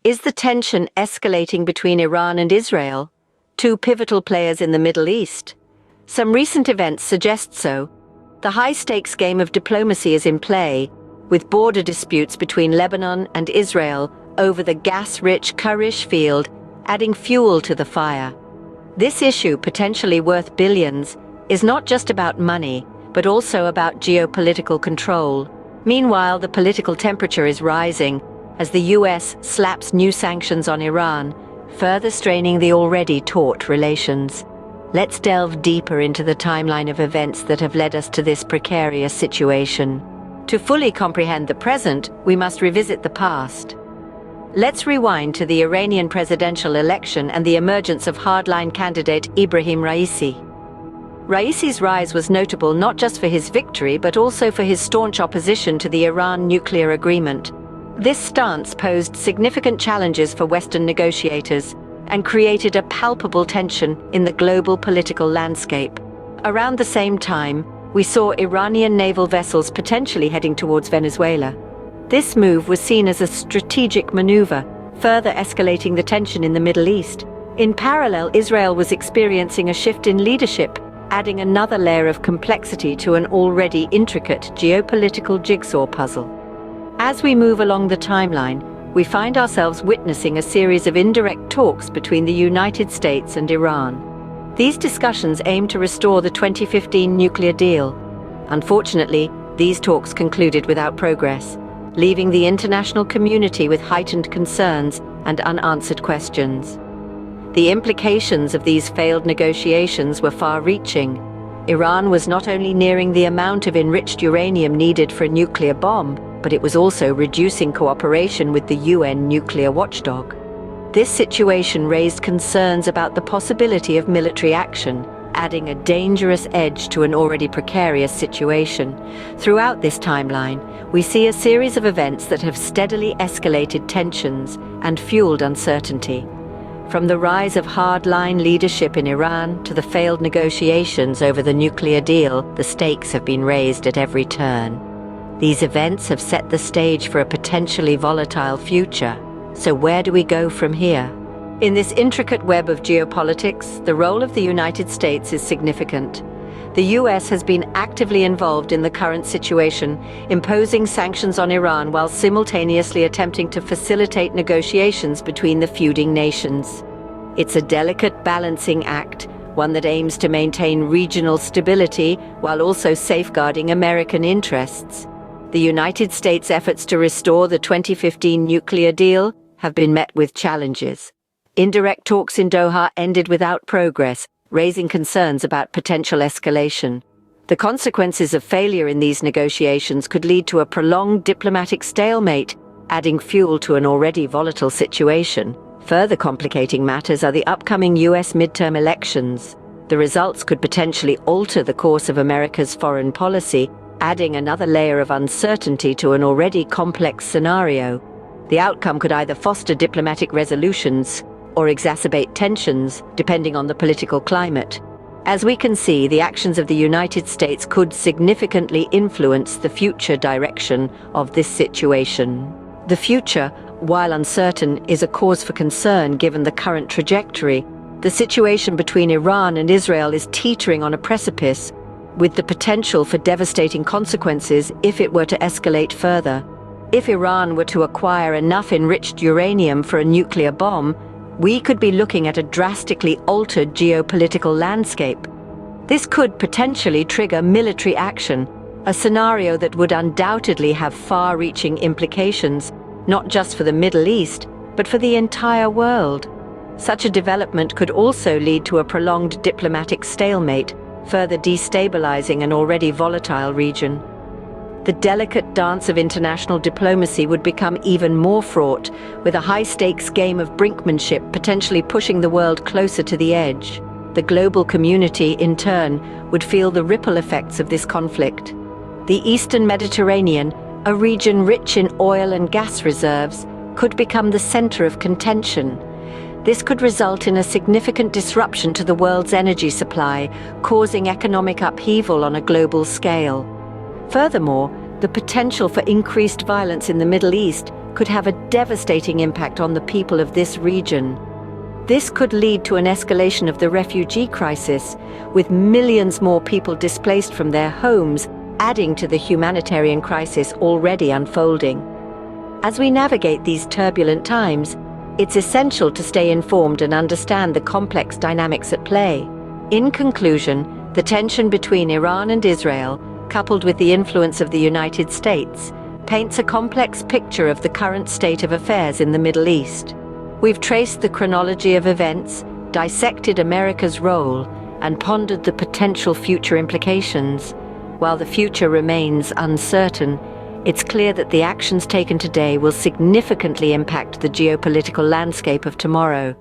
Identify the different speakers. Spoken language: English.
Speaker 1: Is the tension escalating between Iran and Israel, two pivotal players in the Middle East? Some recent events suggest so. The high-stakes game of diplomacy is in play, with border disputes between Lebanon and Israel over the gas-rich Karish field adding fuel to the fire. This issue, potentially worth billions, is not just about money, but also about geopolitical control. Meanwhile, the political temperature is rising as the US slaps new sanctions on Iran, further straining the already taut relations. Let's delve deeper into the timeline of events that have led us to this precarious situation. To fully comprehend the present, we must revisit the past. Let's rewind to the Iranian presidential election and the emergence of hardline candidate Ebrahim Raisi. Raisi's rise was notable not just for his victory, but also for his staunch opposition to the Iran nuclear agreement. This stance posed significant challenges for Western negotiators and created a palpable tension in the global political landscape. Around the same time, we saw Iranian naval vessels potentially heading towards Venezuela. This move was seen as a strategic maneuver, further escalating the tension in the Middle East. In parallel, Israel was experiencing a shift in leadership, adding another layer of complexity to an already intricate geopolitical jigsaw puzzle. As we move along the timeline, we find ourselves witnessing a series of indirect talks between the United States and Iran. These discussions aim to restore the 2015 nuclear deal. Unfortunately, these talks concluded without progress, leaving the international community with heightened concerns and unanswered questions. The implications of these failed negotiations were far-reaching. Iran was not only nearing the amount of enriched uranium needed for a nuclear bomb, but it was also reducing cooperation with the UN nuclear watchdog. This situation raised concerns about the possibility of military action, adding a dangerous edge to an already precarious situation. Throughout this timeline, we see a series of events that have steadily escalated tensions and fueled uncertainty. From the rise of hardline leadership in Iran to the failed negotiations over the nuclear deal, the stakes have been raised at every turn. These events have set the stage for a potentially volatile future. So where do we go from here? In this intricate web of geopolitics, the role of the United States is significant. The US has been actively involved in the current situation, imposing sanctions on Iran while simultaneously attempting to facilitate negotiations between the feuding nations. It's a delicate balancing act, one that aims to maintain regional stability while also safeguarding American interests. The United States' efforts to restore the 2015 nuclear deal have been met with challenges. Indirect talks in Doha ended without progress, raising concerns about potential escalation. The consequences of failure in these negotiations could lead to a prolonged diplomatic stalemate, adding fuel to an already volatile situation. Further complicating matters are the upcoming US midterm elections. The results could potentially alter the course of America's foreign policy, adding another layer of uncertainty to an already complex scenario. The outcome could either foster diplomatic resolutions or exacerbate tensions, depending on the political climate. As we can see, the actions of the United States could significantly influence the future direction of this situation. The future, while uncertain, is a cause for concern given the current trajectory. The situation between Iran and Israel is teetering on a precipice, with the potential for devastating consequences if it were to escalate further. If Iran were to acquire enough enriched uranium for a nuclear bomb, we could be looking at a drastically altered geopolitical landscape. This could potentially trigger military action, a scenario that would undoubtedly have far-reaching implications, not just for the Middle East, but for the entire world. Such a development could also lead to a prolonged diplomatic stalemate, further destabilizing an already volatile region. The delicate dance of international diplomacy would become even more fraught, with a high-stakes game of brinkmanship potentially pushing the world closer to the edge. The global community, in turn, would feel the ripple effects of this conflict. The Eastern Mediterranean, a region rich in oil and gas reserves, could become the center of contention. This could result in a significant disruption to the world's energy supply, causing economic upheaval on a global scale. Furthermore, the potential for increased violence in the Middle East could have a devastating impact on the people of this region. This could lead to an escalation of the refugee crisis, with millions more people displaced from their homes, adding to the humanitarian crisis already unfolding. As we navigate these turbulent times, it's essential to stay informed and understand the complex dynamics at play. In conclusion, the tension between Iran and Israel, coupled with the influence of the United States, paints a complex picture of the current state of affairs in the Middle East. We've traced the chronology of events, dissected America's role, and pondered the potential future implications. While the future remains uncertain, it's clear that the actions taken today will significantly impact the geopolitical landscape of tomorrow.